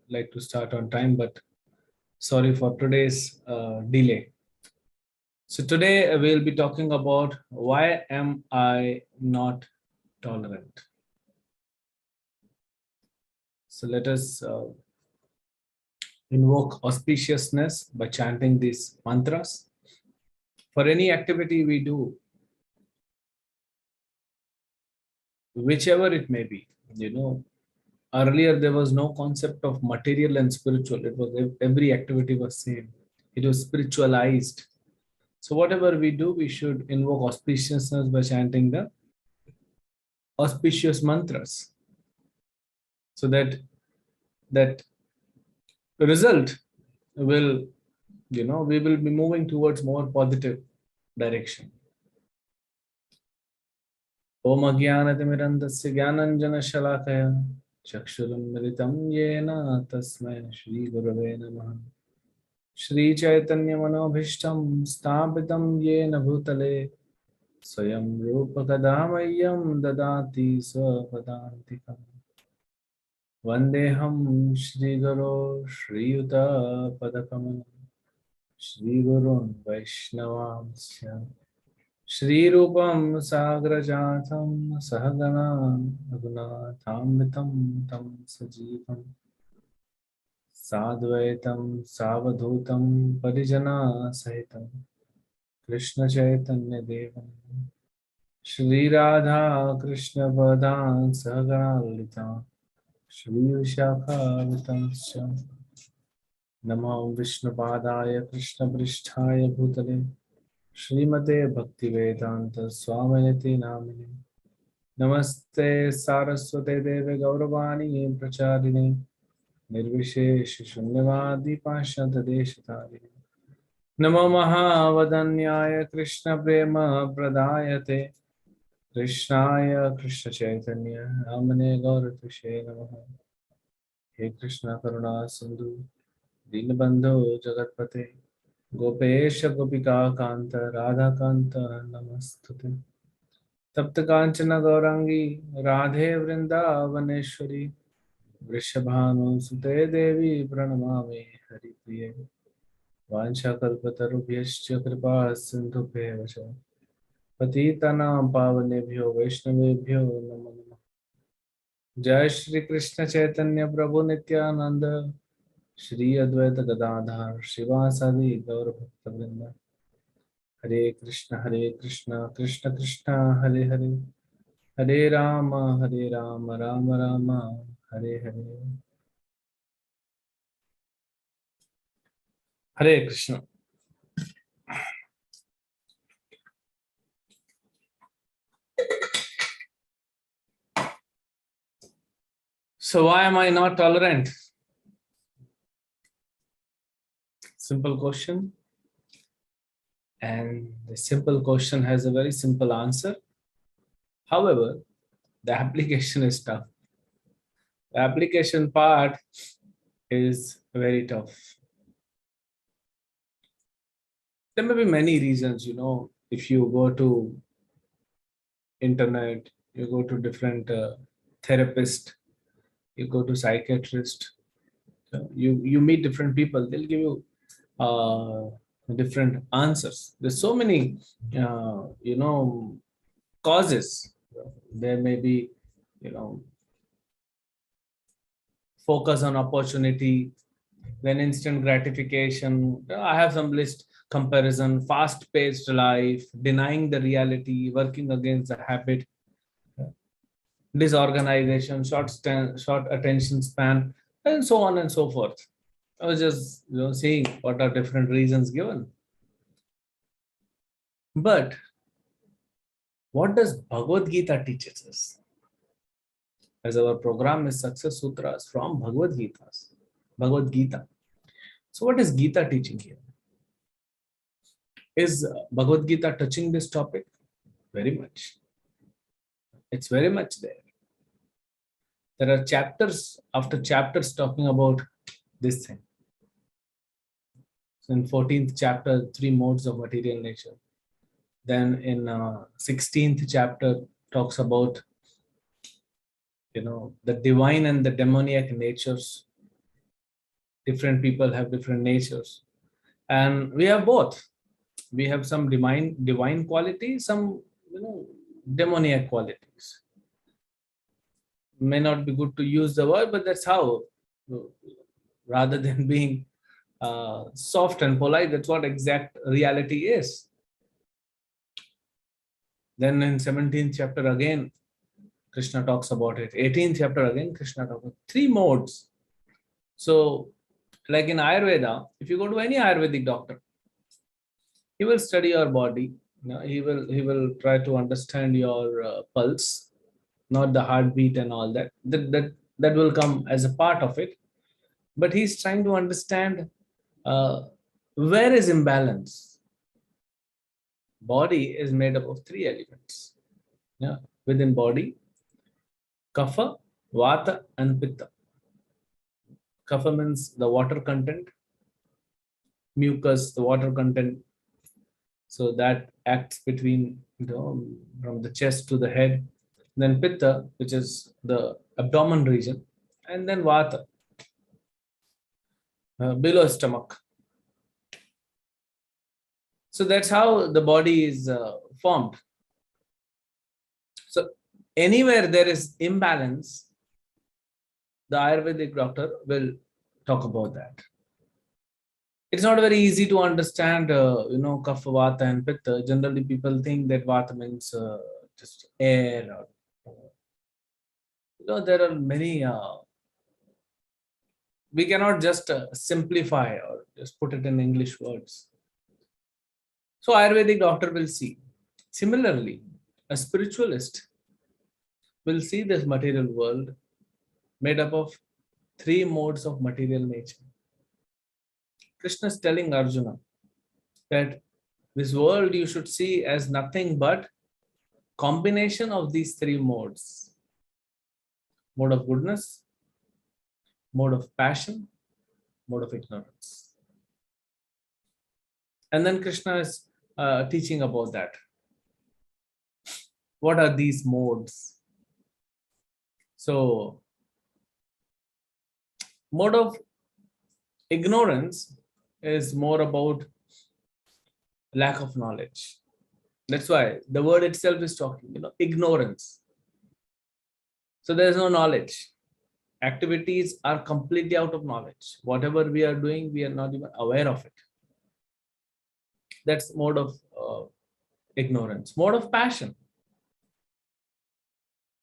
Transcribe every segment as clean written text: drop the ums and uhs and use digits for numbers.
like to start on time, but sorry for today's delay. So today we'll be talking about why am I not tolerant. So let us invoke auspiciousness by chanting these mantras. For any activity we do, whichever it may be, earlier there was no concept of material and spiritual. It was every activity was same. It was spiritualized. So whatever we do, we should invoke auspiciousness by chanting the auspicious mantras, so that result will, we will be moving towards more positive direction. Om Ajnanatimirandasya Gyananjanashalakaya Chakshuramritam Yena Tasmai Shri Gurave Namaha. Shri Chaitanya Manobhishtam Sthapitam Yena Bhutale Swayam Rupa Kadamayyam Dadati Swapadantikam. Vandeham Shri Guru Shri Yuta Padakam Shri Gurun Vaishnavamsya Shri Rupam Sagrajatam Sahagana Raghunathamitam Tam Sajivam Sadvaitam Savadhutam Parijana Sahitam Krishna Chaitanya Devam Shri Radha Krishna Padan Sahaganalita Shri Vishakhavitansya Namo Vishnupadaya Krishna Pristhaya Bhutale Srimate Bhaktivedanta Swaminiti Namine Namaste Saraswate Deve Gauravani Pracharine Nirvishesh Shunyavadi Pashanta Deshatari Namo Mahavadanyaya Krishna Prema Pradayate Krishnaya Krishna Chaitanya Amane Gauratushe Namaha. He Krishna Karuna Sindhu Dinabandhu Jagatpate Gopesha Gopika Kanta Radha Kanta Namastute Tapta Kanchana Gaurangi Radhe Vrindavaneshwari Vrishabhanu Sute Devi Pranamami Hari Priye Vansha Kalpatarubhyascha Kripa Sindhubhya Vacha Patitanam Pavanebhyo Vaishnavebhyo Namo Namah. Jai Shri Krishna Chaitanya Prabhu Nityananda Shri Advaita Gadadhar Shivasadi Gaur Bhakta Hare Krishna Krishna Krishna Hare Hare Hare Rama Rama Rama Hare Hare. Hare Krishna. So why am I not tolerant? Simple question. And the simple question has a very simple answer. However, the application is tough. The application part is very tough. There may be many reasons, if you go to internet, you go to different therapists, you go to psychiatrist, you meet different people, they'll give you different answers. There's so many, causes. There may be, focus on opportunity, then instant gratification. I have some list: comparison, fast-paced life, denying the reality, working against the habit, disorganization, short attention span, and so on and so forth. I was just seeing what are different reasons given. But what does Bhagavad Gita teaches us? As our program is Success Sutras from Bhagavad Gita. So what is Gita teaching here? Is Bhagavad Gita touching this topic? Very much. It's very much there. There are chapters after chapters talking about this thing. So in 14th chapter, 3 modes of material nature. Then in 16th chapter talks about the divine and the demoniac natures. Different people have different natures, and we have both. We have some divine qualities, some demoniac qualities. May not be good to use the word, but that's how. Rather than being soft and polite, that's what exact reality is. Then in 17th chapter again, Krishna talks about it. 18th chapter again, Krishna talks about three modes. So, like in Ayurveda, if you go to any Ayurvedic doctor, he will study your body. He will try to understand your pulse, not the heartbeat and all that. That will come as a part of it. But he's trying to understand uh, where is imbalance. Body is made up of three elements. Yeah, within body, kapha, vata, and pitta. Kapha means the water content, mucus, the water content. So that acts between, from the chest to the head. Then pitta, which is the abdomen region, and then vata, below stomach. So that's how the body is formed. So anywhere there is imbalance, the Ayurvedic doctor will talk about that. It's not very easy to understand, kapha, vata, and pitta. Generally, people think that vata means just air. There are many. We cannot just simplify or just put it in English words. So, Ayurvedic doctor will see. Similarly, a spiritualist will see this material world made up of three modes of material nature. Krishna is telling Arjuna that this world you should see as nothing but combination of these three modes: mode of goodness, mode of passion, mode of ignorance. And then Krishna is teaching about that. What are these modes? So, mode of ignorance is more about lack of knowledge. That's why the word itself is talking, ignorance. So there is no knowledge. Activities are completely out of knowledge. Whatever we are doing, we are not even aware of it. That's mode of ignorance. Mode of passion.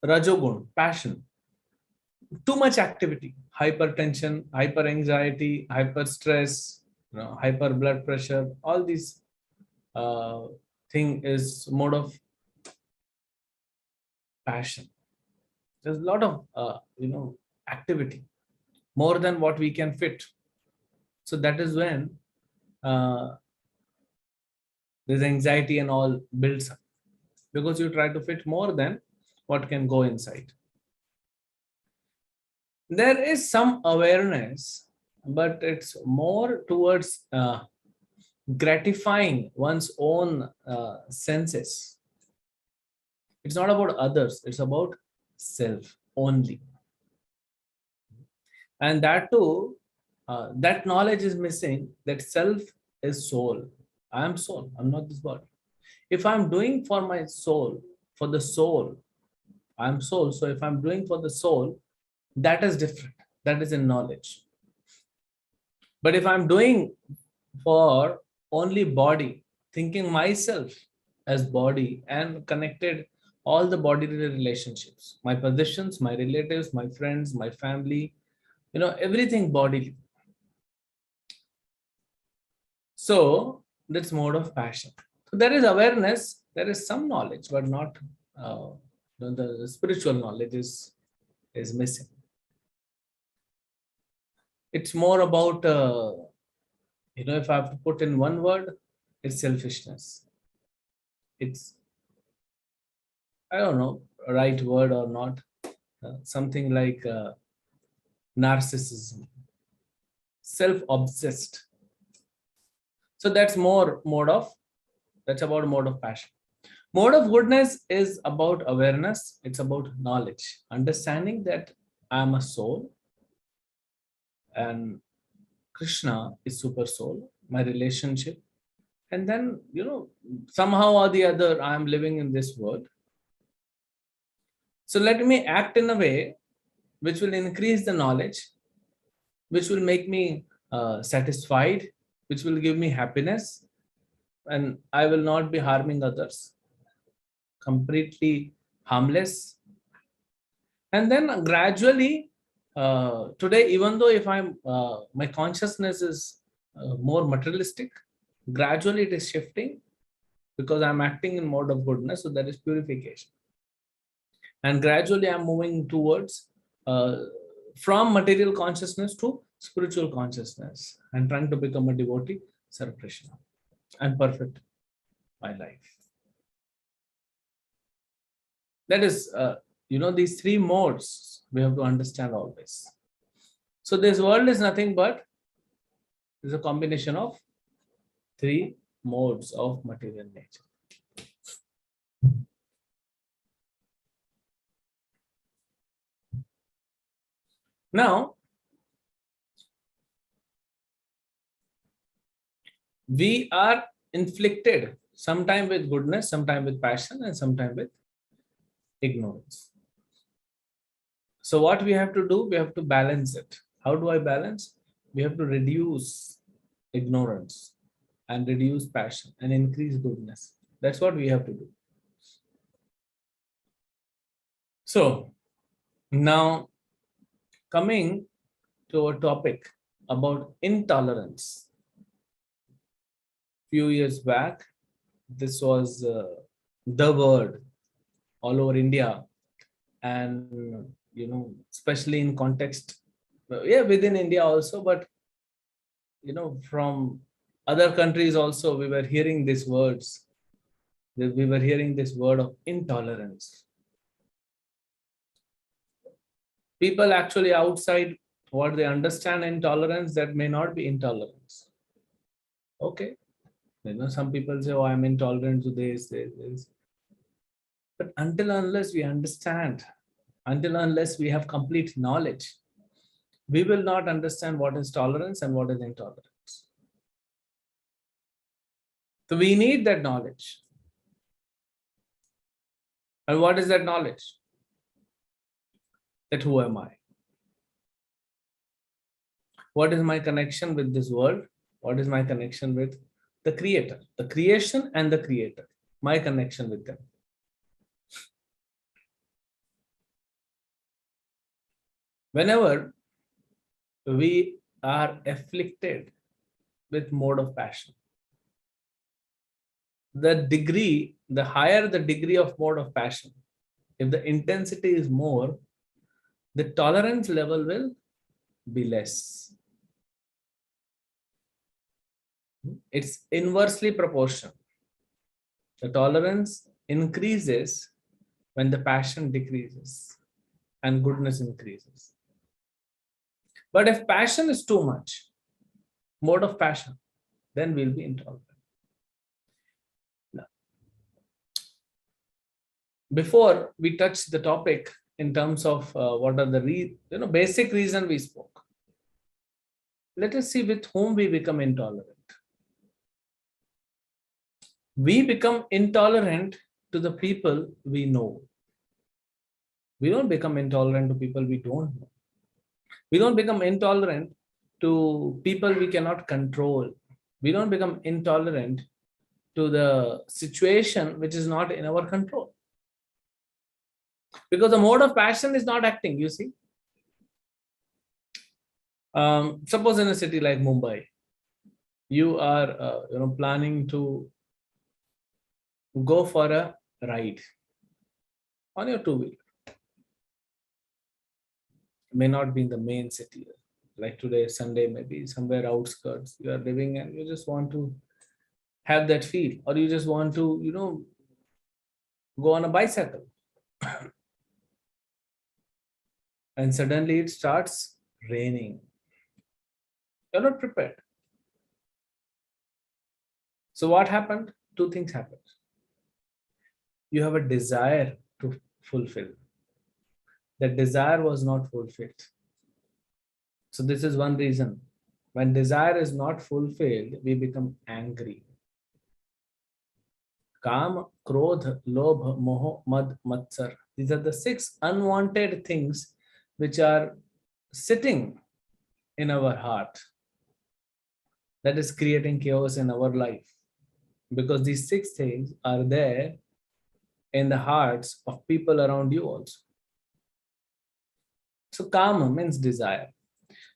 Rajogun, passion. Too much activity, hypertension, hyper anxiety, hyper stress, hyper blood pressure. All these thing is mode of passion. There's a lot of activity, more than what we can fit. So that is when this anxiety and all builds up, because you try to fit more than what can go inside. There is some awareness, but it's more towards gratifying one's own senses. It's not about others, it's about self only. And that too, that knowledge is missing, that self is soul. I am soul, I'm not this body. If I'm doing for my soul, for the soul, I'm soul. So if I'm doing for the soul, that is different. That is in knowledge. But if I'm doing for only body, thinking myself as body and connected all the bodily relationships, my possessions, my relatives, my friends, my family, everything bodily. So that's mode of passion. So there is awareness, there is some knowledge, but not the spiritual knowledge is missing. It's more about, if I have to put in one word, it's selfishness. It's, I don't know, right word or not, something like narcissism, self-obsessed. So that's more that's about mode of passion. Mode of goodness is about awareness. It's about knowledge, understanding that I'm a soul, and Krishna is super soul, my relationship. And then, somehow or the other, I am living in this world. So let me act in a way which will increase the knowledge, which will make me satisfied, which will give me happiness, and I will not be harming others, completely harmless. And then gradually, today, even though if my consciousness is more materialistic, gradually it is shifting because I'm acting in mode of goodness. So that is purification. And gradually I'm moving towards uh, from material consciousness to spiritual consciousness and trying to become a devotee, Sir Krishna, and perfect my life. That is, these three modes we have to understand always. So this world is nothing but is a combination of three modes of material nature. Now, we are inflicted sometime with goodness, sometime with passion, and sometime with ignorance. So what we have to do, we have to balance it. How do I balance? We have to reduce ignorance and reduce passion and increase goodness. That's what we have to do. So now coming to a topic about intolerance. Few years back, this was the word all over India, and especially in context, within India also, but from other countries also, we were hearing these words. We were hearing this word of intolerance. People actually outside what they understand intolerance, that may not be intolerance. Okay, some people say, "Oh, I'm intolerant to this." But until unless we understand, until unless we have complete knowledge, we will not understand what is tolerance and what is intolerance. So we need that knowledge. And what is that knowledge? That who am I? What is my connection with this world? What is my connection with the creator, the creation and the creator? My connection with them. Whenever we are afflicted with mode of passion, the higher the degree of mode of passion, if the intensity is more, the tolerance level will be less. It's inversely proportional. The tolerance increases when the passion decreases and goodness increases. But if passion is too much, mode of passion, then we'll be intolerant. Now, before we touch the topic in terms of what are the basic reason we spoke, let us see with whom we become intolerant. We become intolerant to the people we know. We don't become intolerant to people we don't know. We don't become intolerant to people we cannot control. We don't become intolerant to the situation which is not in our control. Because the mode of passion is not acting, you see. Suppose in a city like Mumbai, you are planning to go for a ride on your two-wheeler. May not be in the main city, like today, Sunday, maybe somewhere outskirts you are living, and you just want to have that feel, or you just want to, go on a bicycle. And suddenly it starts raining. You're not prepared. So what happened? Two things happened. You have a desire to fulfill. That desire was not fulfilled. So this is one reason When desire is not fulfilled, we become angry. Kam, Krodh, Lobh, Moh, Mad, Matsar. These are the 6 unwanted things which are sitting in our heart, that is creating chaos in our life. Because these 6 things are there in the hearts of people around you also. So Kama means desire.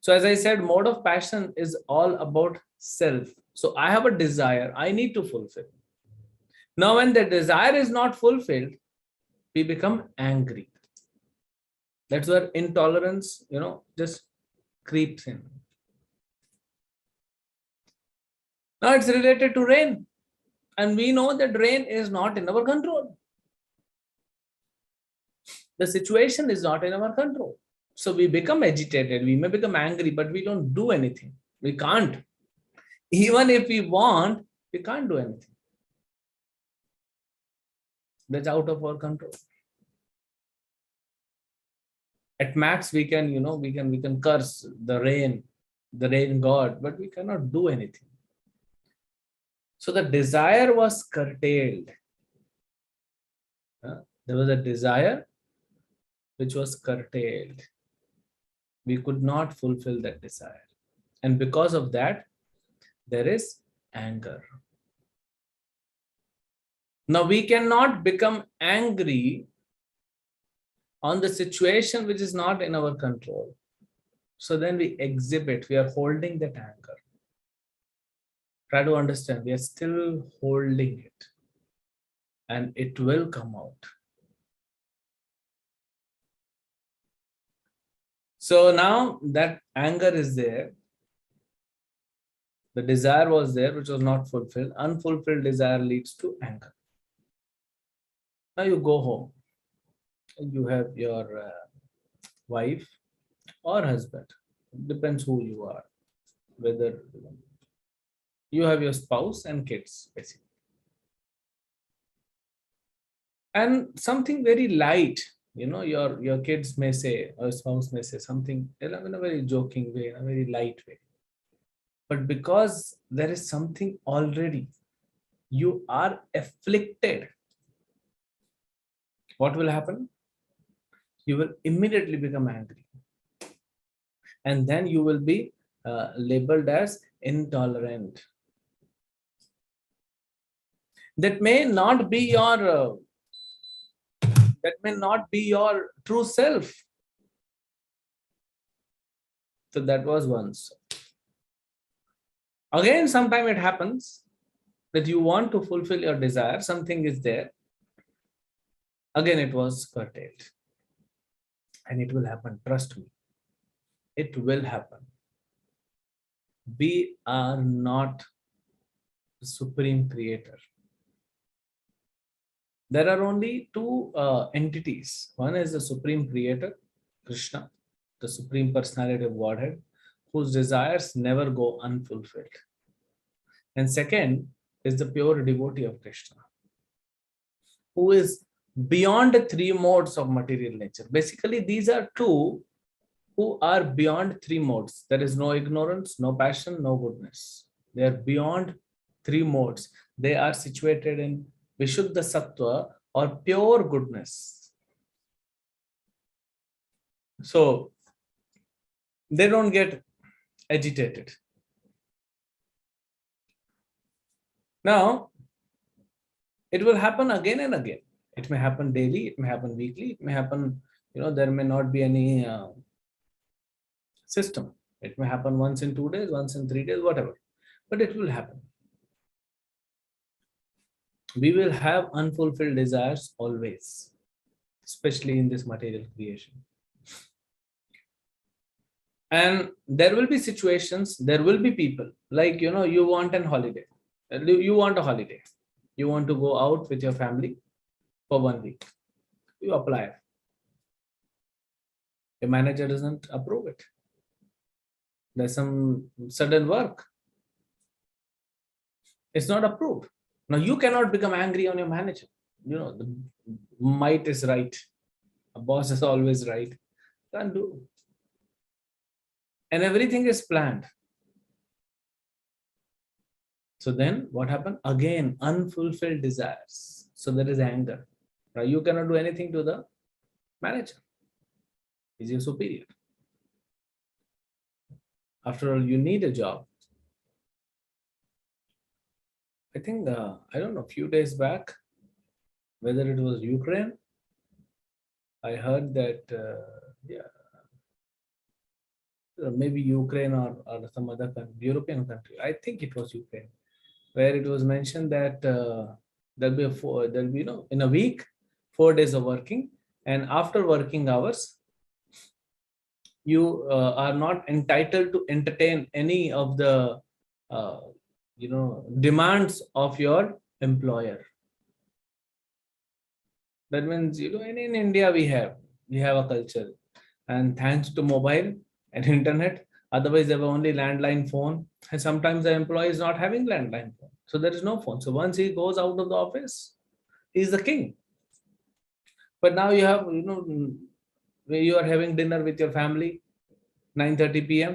So as I said, mode of passion is all about self. So I have a desire, I need to fulfill. Now when the desire is not fulfilled, we become angry. That's where intolerance, just creeps in. Now it's related to rain. And we know that rain is not in our control. The situation is not in our control. So we become agitated, we may become angry, but we don't do anything. We can't. Even if we want, we can't do anything. That's out of our control. At max, we can, we can curse the rain god, but we cannot do anything. So the desire was curtailed. There was a desire which was curtailed. We could not fulfill that desire. And because of that, there is anger. Now we cannot become angry on the situation which is not in our control. So then we exhibit, we are holding that anger. Try to understand, we are still holding it and it will come out. So now that anger is there, the desire was there which was not fulfilled. Unfulfilled desire leads to anger. Now you go home and you have your wife or husband. It depends who you are. Whether you have your spouse and kids, basically. And something very light, your kids may say, or spouse may say something in a very joking way, in a very light way. But because there is something already, you are afflicted. What will happen? You will immediately become angry. And then you will be labeled as intolerant. That may not be your true self. So that was once. Again, sometime it happens that you want to fulfill your desire, something is there. Again, it was curtailed. And it will happen, trust me. It will happen. We are not the supreme creator. There are only 2 entities. One is the supreme creator, Krishna, the supreme personality of Godhead, whose desires never go unfulfilled. And second is the pure devotee of Krishna, who is beyond the 3 modes of material nature. Basically, these are 2 who are beyond 3 modes. There is no ignorance, no passion, no goodness. They are beyond 3 modes. They are situated in Vishuddha Sattva or pure goodness. So they don't get agitated. Now, it will happen again and again. It may happen daily, it may happen weekly, it may happen, there may not be any system. It may happen once in 2 days, once in 3 days, whatever. But it will happen. We will have unfulfilled desires always, especially in this material creation. And there will be situations, there will be people, like, you want an holiday. You want a holiday. You want to go out with your family for 1 week. You apply. Your manager doesn't approve it. There's some sudden work. It's not approved. Now you cannot become angry on your manager. The might is right. A boss is always right. Can't do. And everything is planned. So then what happened? Again, unfulfilled desires. So there is anger. Now you cannot do anything to the manager. He's your superior. After all, you need a job. I think, I don't know, a few days back, whether it was Ukraine, I heard that, yeah, maybe Ukraine or some other country, European country. I think it was Ukraine, where it was mentioned that there'll be, in a week, 4 days of working, and after working hours, you are not entitled to entertain any of the, uh, demands of your employer. That means, in India we have a culture, and thanks to mobile and internet, otherwise there were only landline phone, and sometimes the employee is not having landline phone, so there is no phone. So once he goes out of the office, he is the king. But now you have, where you are having dinner with your family, 9:30 p.m.,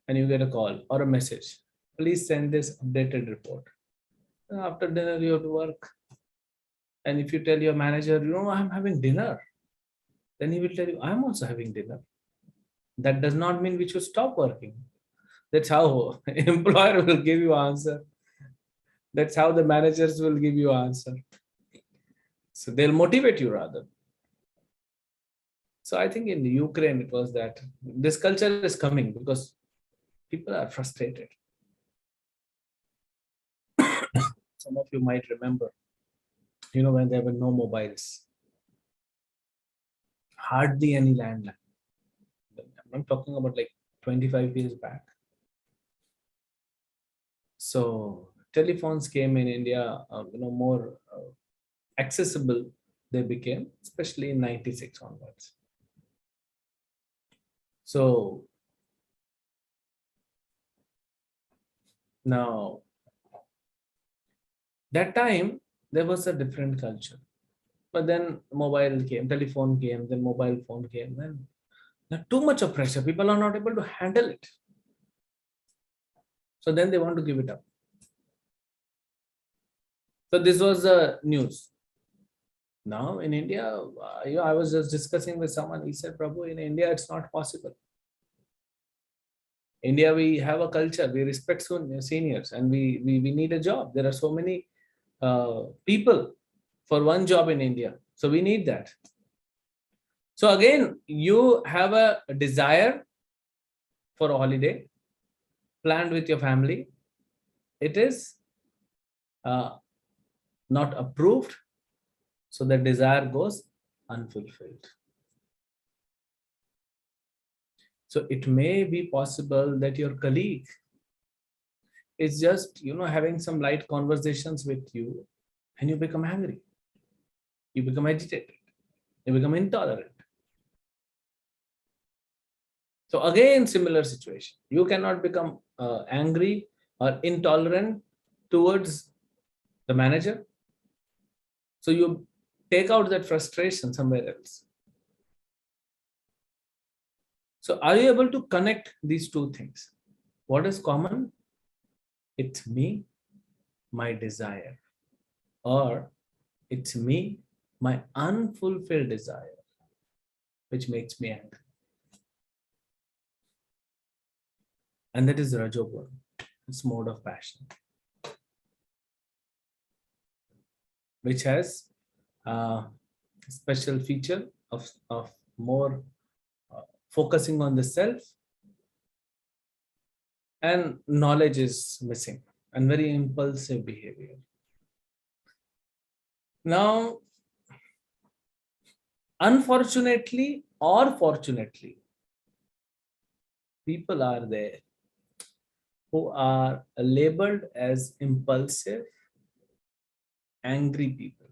and you get a call or a message. Please send this updated report. After dinner, you have to work. And if you tell your manager, I'm having dinner, then he will tell you, I'm also having dinner. That does not mean we should stop working. That's how employer will give you answer. That's how the managers will give you answer. So they'll motivate you rather. So I think in the Ukraine, it was that this culture is coming because people are frustrated. Some of you might remember, when there were no mobiles, hardly any landline. I'm talking about like 25 years back. So telephones came in India, more accessible they became, especially in 96 onwards. So now, that time there was a different culture. But then mobile came, telephone came, then mobile phone came, then too much of pressure. People are not able to handle it. So then they want to give it up. So this was the news. Now in India, I was just discussing with someone. He said, Prabhu, in India, it's not possible. India, we have a culture. We respect seniors, and we need a job. There are so many people for one job in India. So we need that. So again, you have a desire for a holiday planned with your family. It is not approved. So the desire goes unfulfilled. So it may be possible that your colleague is just, having some light conversations with you, and you become angry. You become agitated. You become intolerant. So again, similar situation. You cannot become angry or intolerant towards the manager. So you take out that frustration somewhere else. So are you able to connect these two things? What is common? It's me, my desire, or it's me, my unfulfilled desire, which makes me angry. And that is Rajogun, this mode of passion, which has a special feature of more focusing on the self, and knowledge is missing, and very impulsive behavior. Now, unfortunately or fortunately, people are there who are labeled as impulsive, angry people.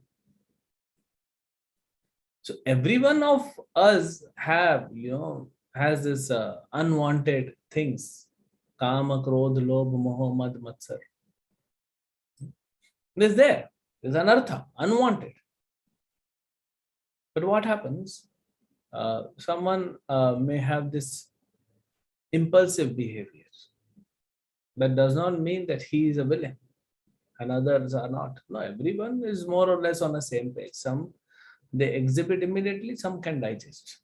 So every one of us has this unwanted things. Kama, Krodh, Lobh, Moh, Mad, Matsar. It's there. There's anartha, unwanted. But what happens? Someone may have this impulsive behavior. That does not mean that he is a villain. and others are not. No, everyone is more or less on the same page. Some they exhibit immediately, some can digest.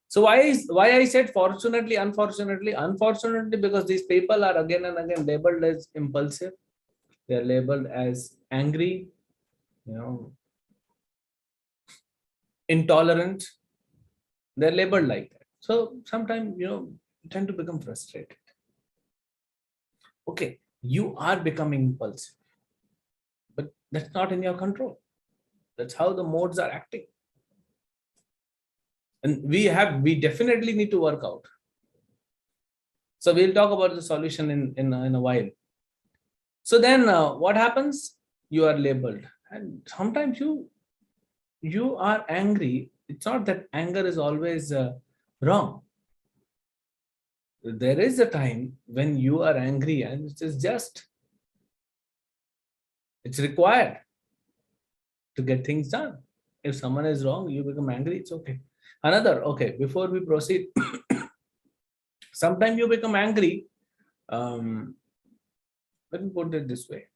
So why I said fortunately, unfortunately? Unfortunately, because these people are again and again labeled as impulsive. They are labeled as angry, you know, intolerant. They're labeled like that. So sometimes, you tend to become frustrated. Okay, you are becoming impulsive, but that's not in your control. That's how the modes are acting. And we definitely need to work out. So we'll talk about the solution in a while. So then what happens? You are labeled. And sometimes you are angry. It's not that anger is always wrong. There is a time when you are angry and it is just, it's required to get things done. If someone is wrong, you become angry, it's okay. Another, okay, before we proceed, sometimes you become angry. Let me put it this way.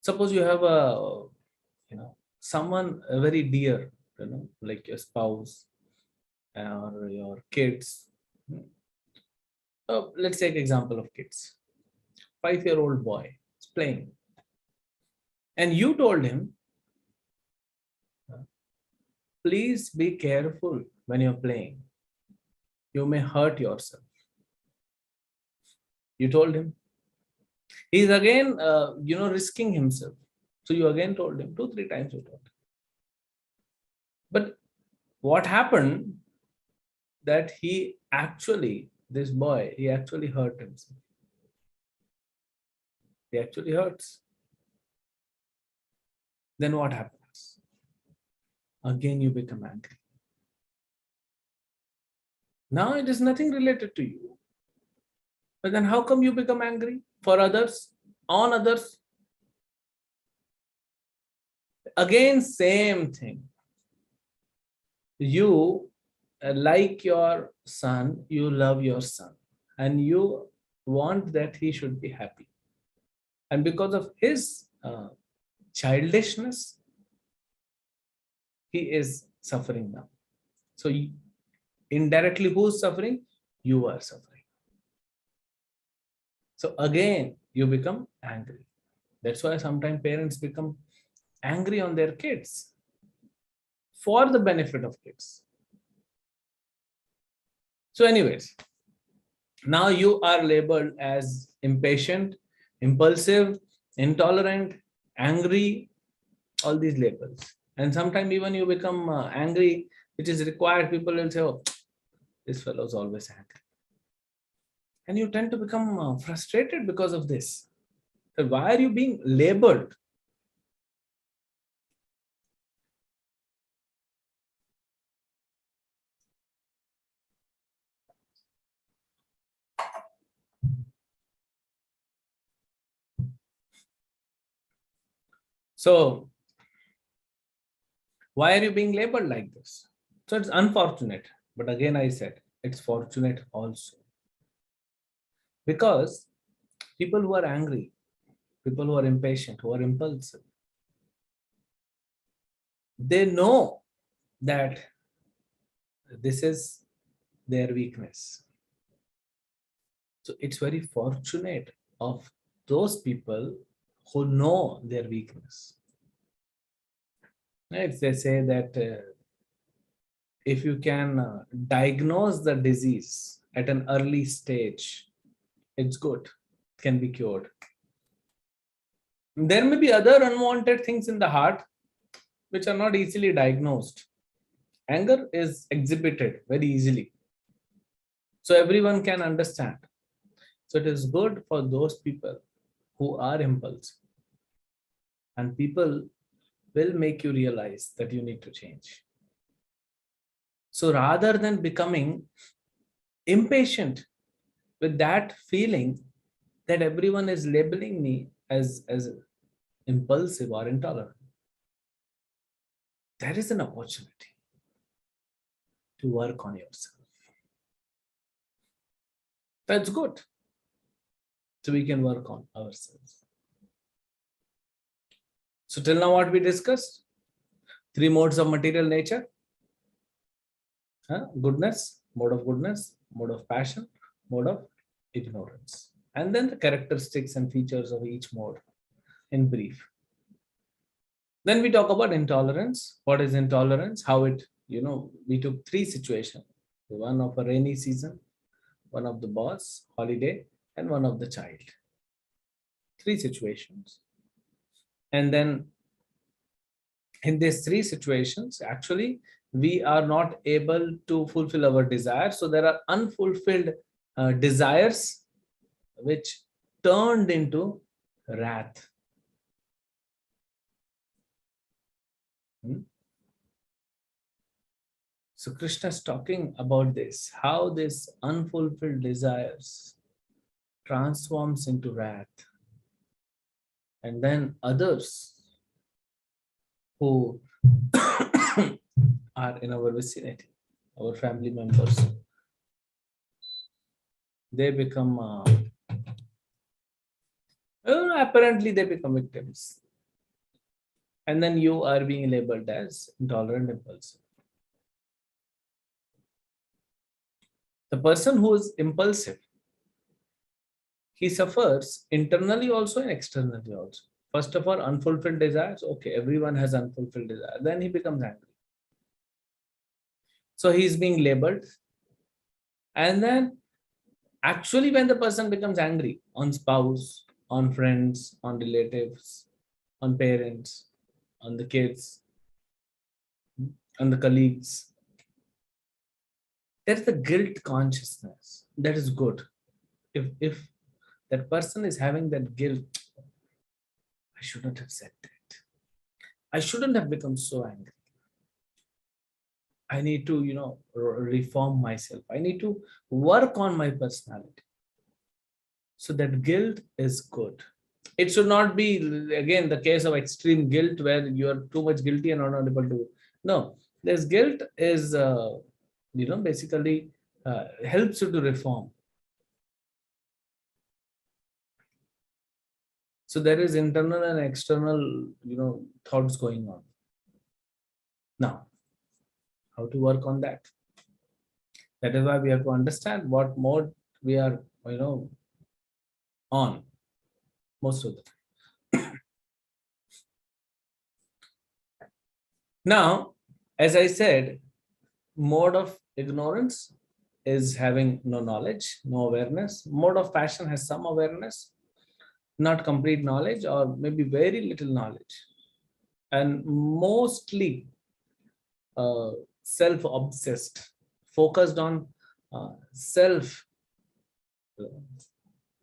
Suppose you have someone very dear, like your spouse or your kids. Let's take example of kids. 5-year-old boy is playing, and you told him, please be careful when you're playing. You may hurt yourself. You told him. He's again, risking himself. So you again told him 2-3 times. You told him. But what happened that this boy, he actually hurt himself. He actually hurts. Then what happens? Again, you become angry. Now it is nothing related to you. But then how come you become angry for others, on others? Again, same thing. You, like your son, you love your son and you want that he should be happy. And because of his childishness, he is suffering now. So indirectly, who's suffering? You are suffering. So again, you become angry. That's why sometimes parents become angry on their kids for the benefit of kids. So anyways, now you are labeled as impatient, impulsive, intolerant, angry, all these labels. And sometimes even you become angry, which is required. People will say, oh, this fellow is always angry. And you tend to become frustrated because of this. So why are you being labeled? So why are you being labeled like this? So it's unfortunate. But again, I said, it's fortunate also. Because people who are angry, people who are impatient, who are impulsive, they know that this is their weakness. So it's very fortunate of those people who know their weakness. Right? They say that if you can diagnose the disease at an early stage, it's good, it can be cured. There may be other unwanted things in the heart which are not easily diagnosed. Anger is exhibited very easily, so everyone can understand. So it is good for those people who are impulsive, and people will make you realize that you need to change. So rather than becoming impatient with that feeling that everyone is labeling me as impulsive or intolerant, there is an opportunity to work on yourself. That's good. So we can work on ourselves. So till now what we discussed? Three modes of material nature. Goodness, mode of goodness, mode of passion, mode of ignorance. And then the characteristics and features of each mode in brief. Then we talk about intolerance. What is intolerance? How it, we took three situations. One of a rainy season, one of the boss, holiday, and one of the child. Three situations. And then in these three situations, actually, we are not able to fulfill our desires. So there are unfulfilled desires which turned into wrath. So Krishna is talking about this, how this unfulfilled desires transforms into wrath. And then others who are in our vicinity, our family members, they become, apparently they become victims. And then you are being labeled as intolerant impulsive. The person who is impulsive, he suffers internally also and externally also. First of all, unfulfilled desires. Okay, everyone has unfulfilled desires. Then he becomes angry. So he is being labeled. And then actually when the person becomes angry on spouse, on friends, on relatives, on parents, on the kids, on the colleagues, there's the guilt consciousness. That is good. If that person is having that guilt, I shouldn't have said that. I shouldn't have become so angry. I need to, reform myself. I need to work on my personality. So that guilt is good. It should not be, again, the case of extreme guilt where you are too much guilty and are not able to. No, this guilt is, basically helps you to reform. So there is internal and external, thoughts going on. Now, how to work on that? That is why we have to understand what mode we are, on most of the time. Now, as I said, mode of ignorance is having no knowledge, no awareness. Mode of passion has some awareness, not complete knowledge, or maybe very little knowledge, and mostly self-obsessed, focused on self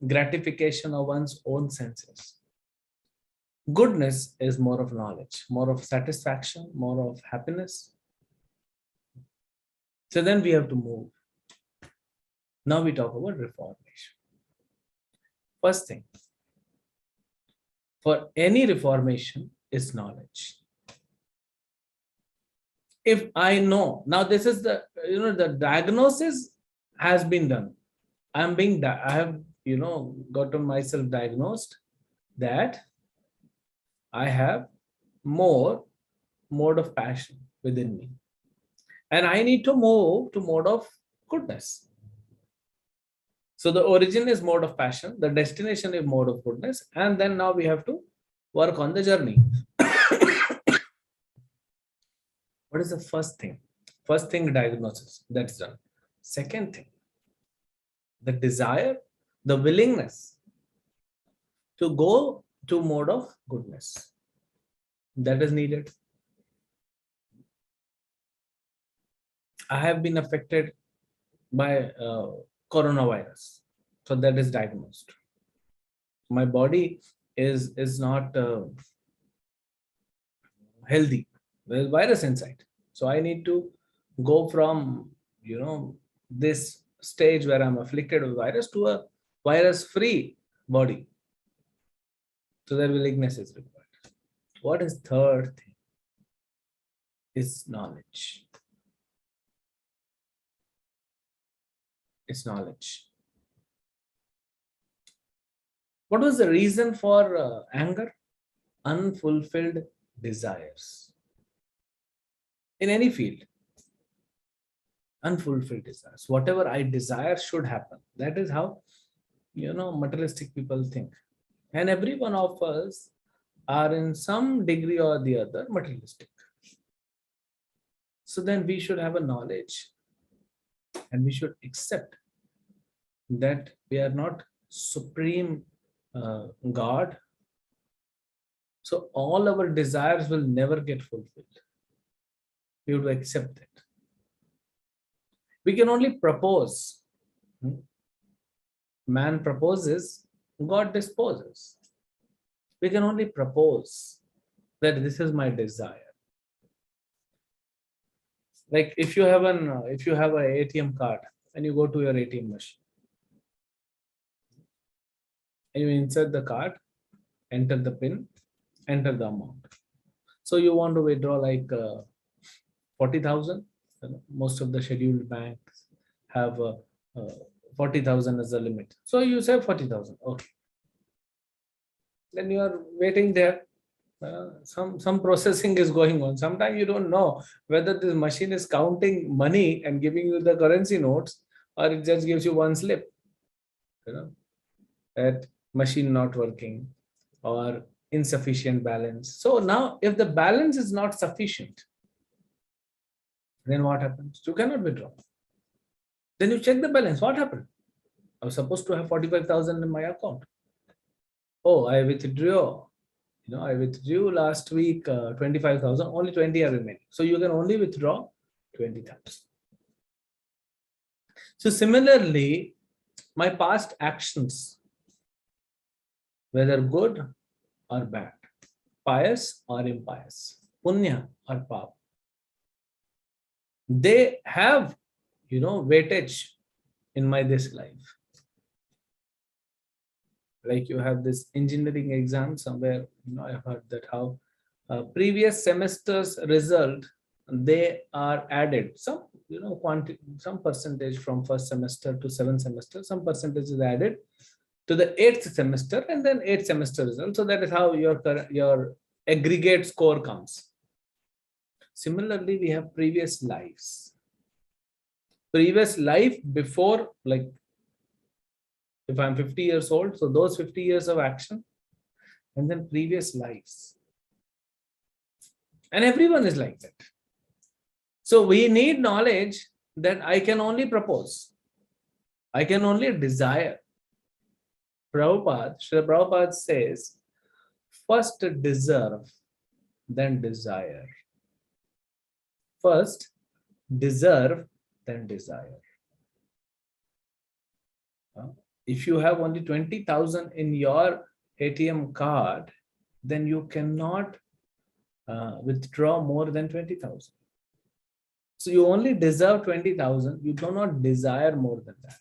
gratification of one's own senses. Goodness is more of knowledge, more of satisfaction, more of happiness. So then we have to move. Now we talk about reformation. First thing, for any reformation is knowledge. If I know, now this is the, the diagnosis has been done. I have, gotten myself diagnosed that I have more mode of passion within me. And I need to move to mode of goodness. So the origin is mode of passion, the destination is mode of goodness, and then now we have to work on the journey. What is the first thing? First thing, diagnosis, that's done. Second thing, the desire, the willingness to go to mode of goodness. That is needed. I have been affected by coronavirus. So that is diagnosed. My body is not healthy. There's virus inside. So I need to go from, this stage where I'm afflicted with virus to a virus-free body. So their willingness is required. What is third thing? Is knowledge. It's knowledge. What was the reason for anger? Unfulfilled desires. In any field, unfulfilled desires. Whatever I desire should happen. That is how, materialistic people think. And every one of us are in some degree or the other materialistic. So then we should have a knowledge and we should accept that we are not supreme God. So all our desires will never get fulfilled. We have to accept that. We can only propose. Man proposes, God disposes. We can only propose that this is my desire. Like if you have an ATM card and you go to your ATM machine and you insert the card, enter the pin, enter the amount. So you want to withdraw like 40,000. Most of the scheduled banks have 40,000 as the limit. So you say 40,000. Okay. Then you are waiting there. Some processing is going on. Sometimes you don't know whether this machine is counting money and giving you the currency notes, or it just gives you one slip. That machine not working or insufficient balance. So now, if the balance is not sufficient, then what happens? You cannot withdraw. Then you check the balance. What happened? I was supposed to have 45,000 in my account. Oh, I withdrew. I withdrew last week 25,000. Only 20 are remaining. So you can only withdraw 20,000. So similarly, my past actions, whether good or bad, pious or impious, punya or pap, they have, weightage in my this life. Like you have this engineering exam somewhere, I heard that how previous semester's result, they are added. Some, some percentage from first semester to seventh semester, some percentage is added to the eighth semester and then eighth semester result. So that is how your aggregate score comes. Similarly, we have previous lives. Previous life before, like if I'm 50 years old, so those 50 years of action, and then previous lives. And everyone is like that. So we need knowledge that I can only propose. I can only desire. Srila Prabhupada says, first deserve, then desire. First deserve, then desire. If you have only 20,000 in your ATM card, then you cannot withdraw more than 20,000. So you only deserve 20,000. You do not desire more than that.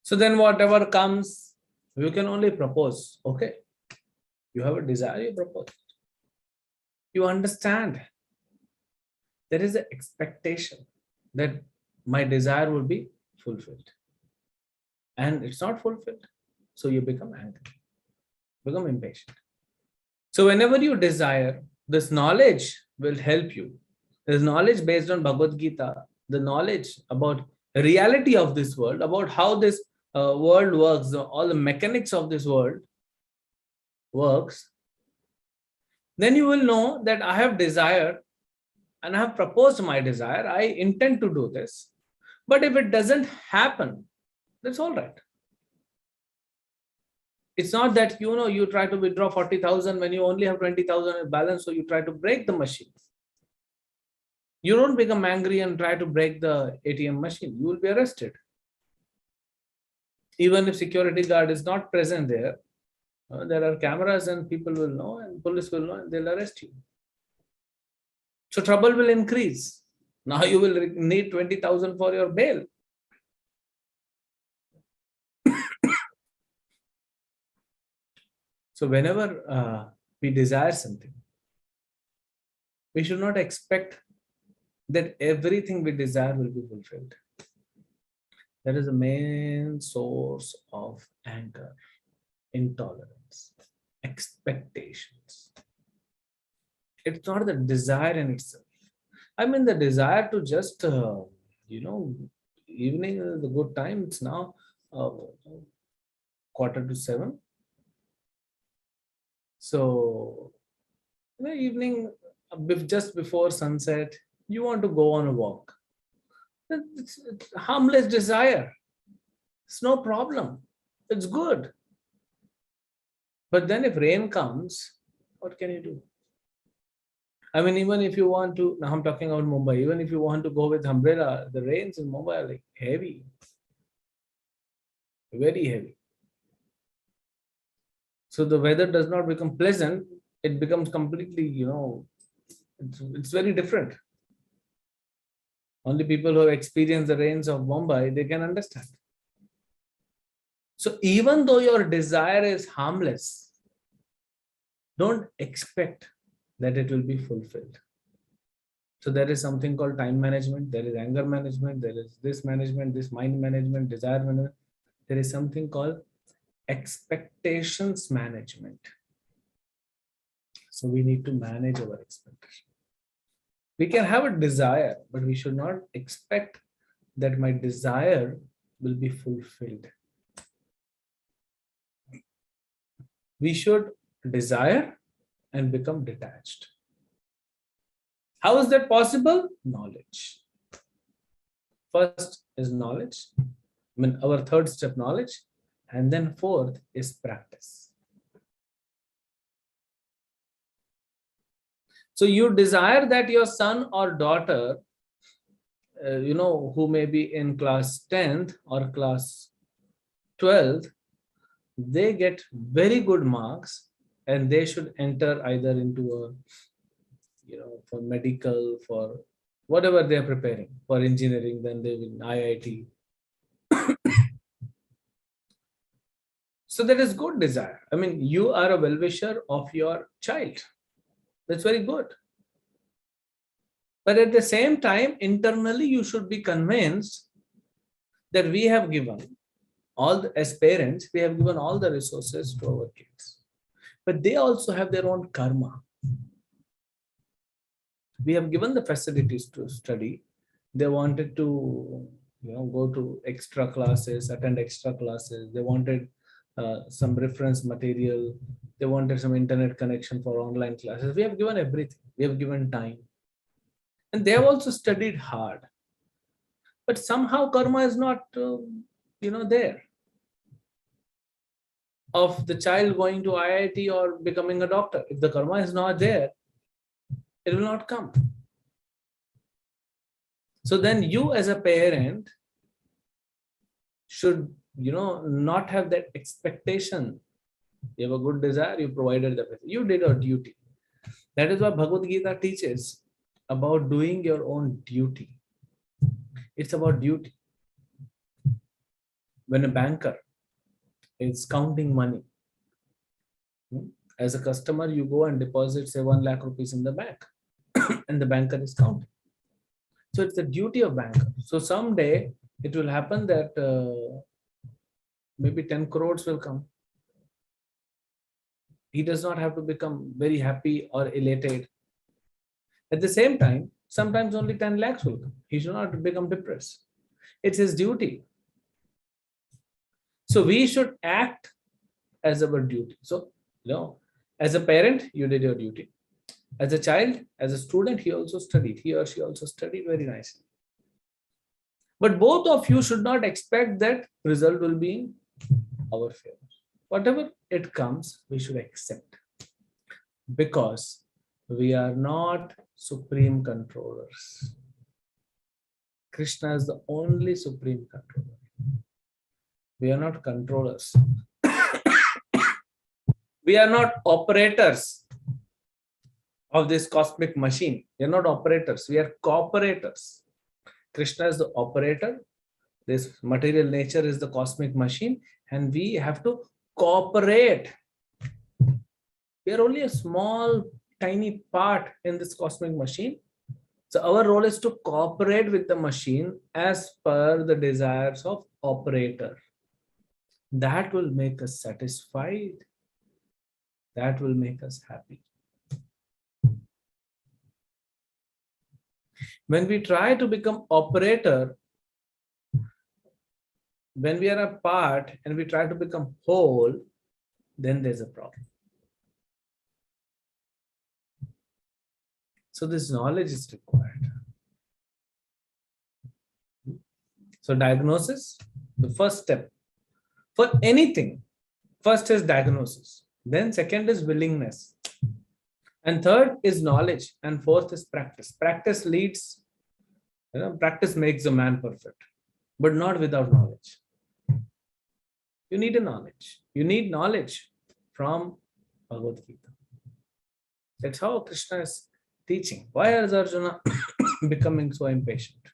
So then whatever comes, you can only propose. Okay. You have a desire, you propose. You understand. There is an expectation that my desire will be fulfilled. And it's not fulfilled. So you become angry, become impatient. So whenever you desire, this knowledge will help you. There's knowledge based on Bhagavad Gita, the knowledge about the reality of this world, about how this world works, all the mechanics of this world works. Then you will know that I have desired and I have proposed my desire. I intend to do this. But if it doesn't happen, that's all right. It's not that, you try to withdraw 40,000 when you only have 20,000 in balance, so you try to break the machine. You don't become angry and try to break the ATM machine. You will be arrested. Even if security guard is not present there, there are cameras and people will know and police will know and they'll arrest you. So trouble will increase. Now you will need 20,000 for your bail. So whenever we desire something, we should not expect that everything we desire will be fulfilled. That is the main source of anger, intolerance, expectations. It's not the desire in itself. I mean, the desire to just, you know, evening is a good time. It's now uh, 6:45. So, in the evening, just before sunset, you want to go on a walk. It's harmless desire. It's no problem. It's good. But then if rain comes, what can you do? I mean, even if you want to, now I'm talking about Mumbai, even if you want to go with umbrella, the rains in Mumbai are like heavy, very heavy. So the weather does not become pleasant, it becomes completely, it's very different. Only people who have experienced the rains of Mumbai, they can understand. So even though your desire is harmless, don't expect that it will be fulfilled. So there is something called time management, there is anger management, there is this management, this mind management, desire management. There is something called expectations management. So we need to manage our expectations. We can have a desire, but we should not expect that my desire will be fulfilled. We should desire and become detached. How is that possible? Knowledge. First is knowledge. I mean, our third step, knowledge. And then fourth is practice. So you desire that your son or daughter, who may be in class 10th or class 12th, they get very good marks and they should enter either into a, for medical, for whatever they are preparing, for engineering, then they will IIT. So that is good desire. I mean, you are a well-wisher of your child. That's very good. But at the same time, internally, you should be convinced that we have given as parents, we have given all the resources to our kids. But they also have their own karma. We have given the facilities to study. They wanted to, go to extra classes, attend extra classes. They wanted some reference material. They wanted some internet connection for online classes. We have given everything. We have given time. And they have also studied hard. But somehow karma is not, there. Of the child going to IIT or becoming a doctor. If the karma is not there, it will not come. So then you as a parent should, not have that expectation. You have a good desire, you provided the best. You did your duty. That is what Bhagavad Gita teaches about doing your own duty. It's about duty. When a banker is counting money, as a customer, you go and deposit, say, 1 lakh rupees in the bank, and the banker is counting. So it's the duty of banker. So someday it will happen that maybe 10 crores will come. He does not have to become very happy or elated. At the same time, sometimes only 10 lakhs will come. He should not become depressed. It's his duty. So we should act as our duty. So, as a parent, you did your duty. As a child, as a student, he or she also studied very nicely. But both of you should not expect that result will be in our favor. Whatever it comes, we should accept. Because we are not supreme controllers. Krishna is the only supreme controller. We are not controllers. We are not operators of this cosmic machine. We are not operators. We are cooperators. Krishna is the operator. This material nature is the cosmic machine. And we have to cooperate. We are only a small, tiny part in this cosmic machine. So our role is to cooperate with the machine as per the desires of operator. That will make us satisfied. That will make us happy. When we try to become operator, when we are a part and we try to become whole, then there's a problem. So this knowledge is required. So diagnosis, the first step for anything, first is diagnosis. Then second is willingness. And third is knowledge. And fourth is practice. Practice leads, practice makes a man perfect, but not without knowledge. You need a knowledge. You need knowledge from Bhagavad Gita. That's how Krishna is teaching. Why is Arjuna becoming so impatient?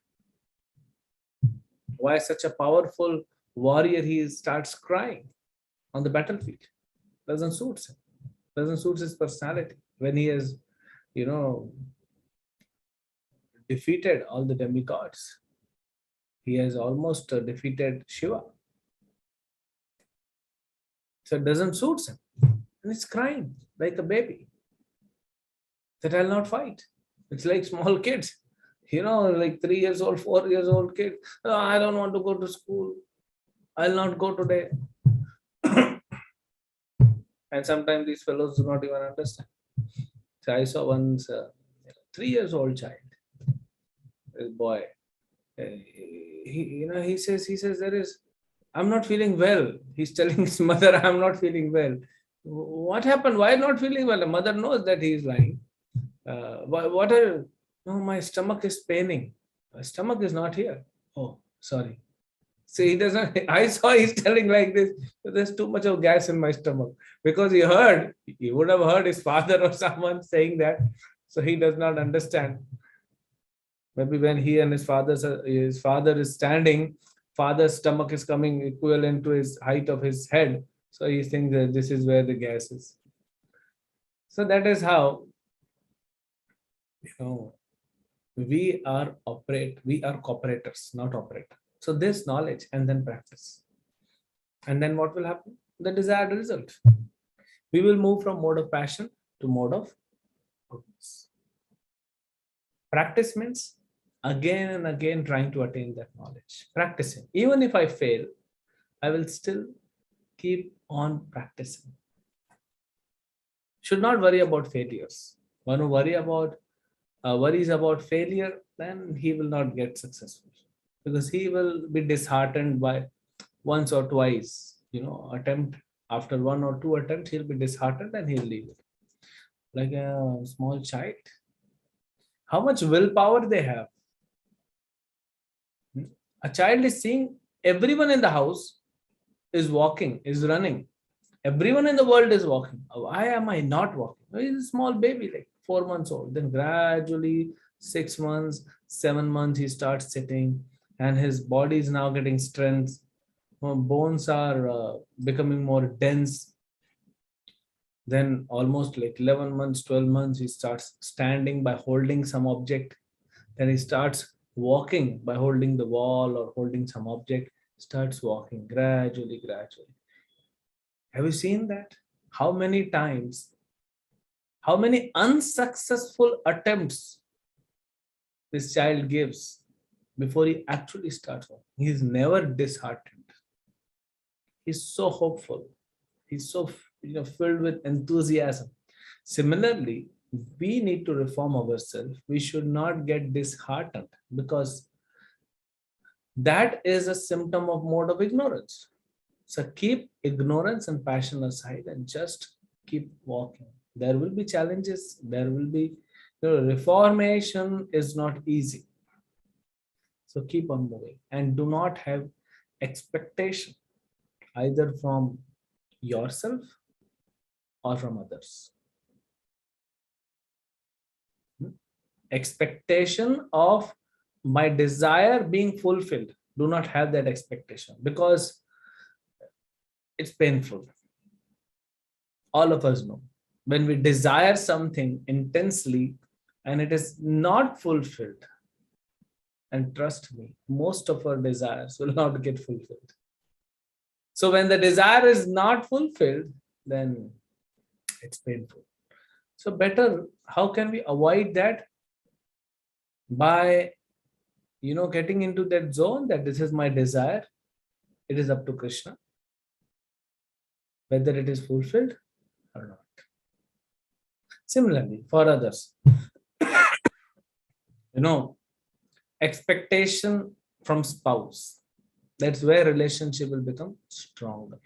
Why such a powerful warrior he starts crying on the battlefield? Doesn't suit him. Doesn't suit his personality. When he has, defeated all the demigods, he has almost defeated Shiva. So it doesn't suit him. And he's crying like a baby. That I'll not fight. It's like small kids. Like 3 years old, 4 years old kid. "Oh, I don't want to go to school. I'll not go today." And sometimes these fellows do not even understand. So I saw once a 3 years old child, this boy. He says I'm not feeling well. He's telling his mother, "I'm not feeling well." What happened? Why not feeling well? The mother knows that he is lying. What are No, my stomach is paining. My stomach is not here. Oh, sorry. See, he doesn't. I saw he's telling like this. There's too much of gas in my stomach, because he would have heard his father or someone saying that, so he does not understand. Maybe when he and his father is standing, father's stomach is coming equivalent to his height of his head, so he thinks that this is where the gas is. So that is how we are cooperators, not operator. So this knowledge and then practice. And then what will happen? The desired result. We will move from mode of passion to mode of goodness. Practice means again and again trying to attain that knowledge. Practicing. Even if I fail, I will still keep on practicing. Should not worry about failures. One who worries about failure, then he will not get successful, because he will be disheartened by once or twice, attempt. After 1 or 2 attempts, he'll be disheartened and he'll leave it. Like a small child. How much willpower they have. A child is seeing everyone in the house is walking, is running. Everyone in the world is walking. Why am I not walking? He's a small baby, like 4 months old. Then gradually 6 months, 7 months, he starts sitting, and his body is now getting strength. Bones are becoming more dense. Then almost like 11 months, 12 months, he starts standing by holding some object. Then he starts walking by holding the wall or holding some object, starts walking gradually. Have you seen that? How many times, how many unsuccessful attempts this child gives before he actually starts walking? He is never disheartened. He's so hopeful. He's so filled with enthusiasm. Similarly, we need to reform ourselves. We should not get disheartened, because that is a symptom of mode of ignorance. So keep ignorance and passion aside and just keep walking. There will be challenges. There will be, reformation is not easy. So keep on moving and do not have expectation either from yourself or from others. Expectation of my desire being fulfilled. Do not have that expectation, because it's painful. All of us know when we desire something intensely and it is not fulfilled, and trust me, most of our desires will not get fulfilled. So when the desire is not fulfilled, then it's painful. So better, how can we avoid that? By, getting into that zone that this is my desire. It is up to Krishna whether it is fulfilled or not. Similarly, for others, expectation from spouse. That's where relationship will become stronger.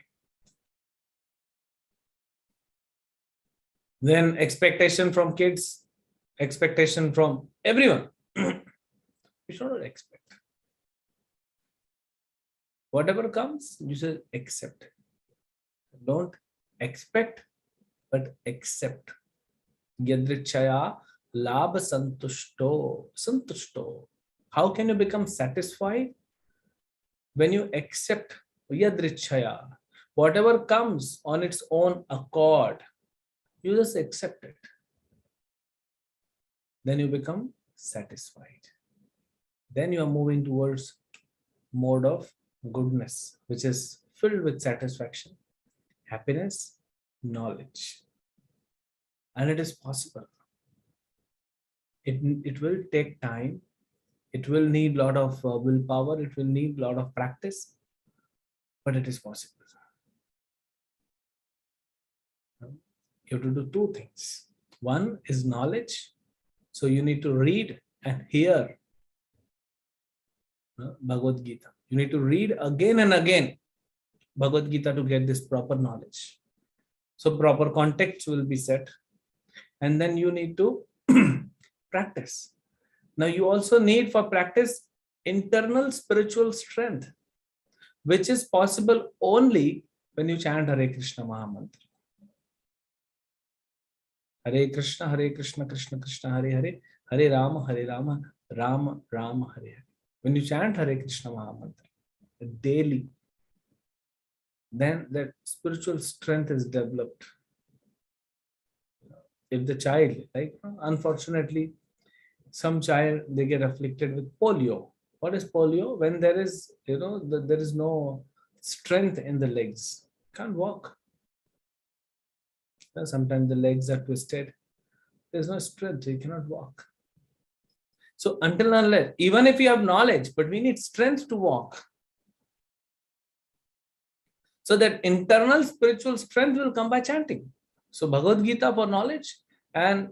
Then expectation from kids, expectation from everyone. You should not expect. Whatever comes, you should accept. Don't expect, but accept. Yadrichaya labha santushto. How can you become satisfied? When you accept yadrichaya, whatever comes on its own accord, you just accept it. Then you become satisfied. Then you are moving towards mode of goodness, which is filled with satisfaction, happiness, knowledge. And it is possible. It will take time. It will need a lot of willpower. It will need a lot of practice, but it is possible. You have to do two things. One is knowledge. So you need to read and hear Bhagavad Gita. You need to read again and again Bhagavad Gita to get this proper knowledge. So proper context will be set. And then you need to practice. Now you also need for practice internal spiritual strength, which is possible only when you chant Hare Krishna Mahamantra. Hare Krishna, Krishna Krishna, Hare Hare, Hare Rama, Rama Rama, Hare Hare. When you chant Hare Krishna Mahamantra daily, then that spiritual strength is developed. If the child, like unfortunately, some child, they get afflicted with polio. What is polio? When there is, there is no strength in the legs, can't walk. Sometimes the legs are twisted. There's no strength, you cannot walk. So until and unless, even if you have knowledge, but we need strength to walk. So that internal spiritual strength will come by chanting. So Bhagavad Gita for knowledge, and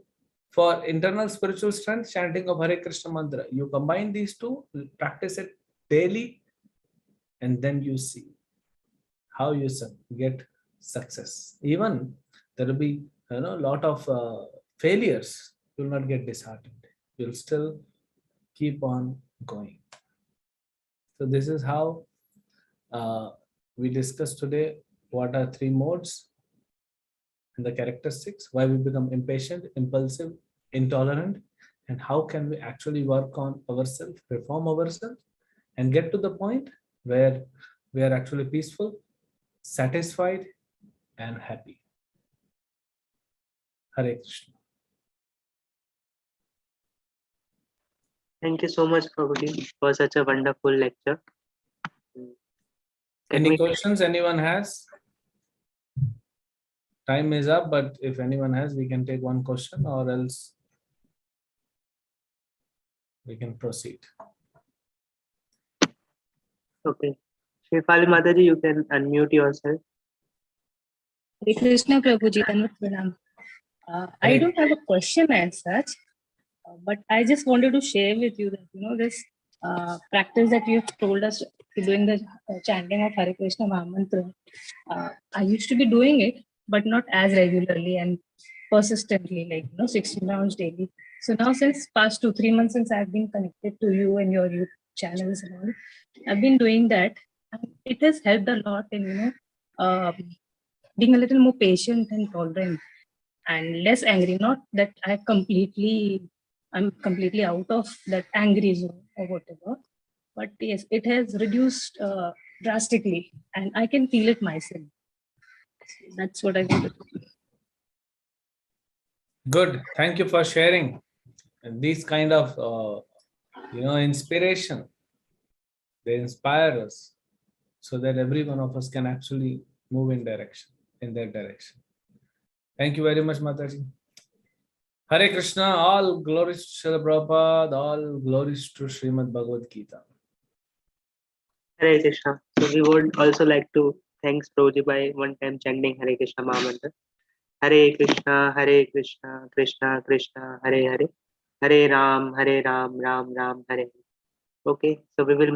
for internal spiritual strength, chanting of Hare Krishna mantra. You combine these two, practice it daily, and then you see how you get success. Even there will be a lot of failures. You will not get disheartened. You will still keep on going. So this is how we discussed today what are three modes and the characteristics, why we become impatient, impulsive, intolerant, and how can we actually work on ourselves, reform ourselves, and get to the point where we are actually peaceful, satisfied, and happy. Hare Krishna. Thank you so much, Prabhuji, for such a wonderful lecture. Any questions anyone has? Time is up, but if anyone has, we can take one question, or else we can proceed. Okay. Shefali Mataji, you can unmute yourself. Hare Krishna Prabhuji, Pranam. I don't have a question as such, but I just wanted to share with you that, this practice that you've told us doing the chanting of Hare Krishna Mahamantra. I used to be doing it, but not as regularly and persistently, 16 rounds daily. So now since past 2-3 months since I've been connected to you and your YouTube channels and all, I've been doing that. And it has helped a lot in, being a little more patient and tolerant and less angry. Not that I'm completely out of that angry zone or whatever, but yes, it has reduced drastically, and I can feel it myself. That's what I wanted to do. Good. Thank you for sharing. And these kind of, inspiration, they inspire us so that every one of us can actually move in that direction. Thank you very much, Mataji. Hare Krishna, all glories to Srila Prabhupada, all glories to Srimad Bhagavad Gita. Hare Krishna. So we would also like to thanks Prabhuji by one time chanting Hare Krishna Mahamantra. Hare Krishna, Krishna Krishna, Hare Hare, Hare Ram, Ram Ram, Hare Hare. Okay, so we will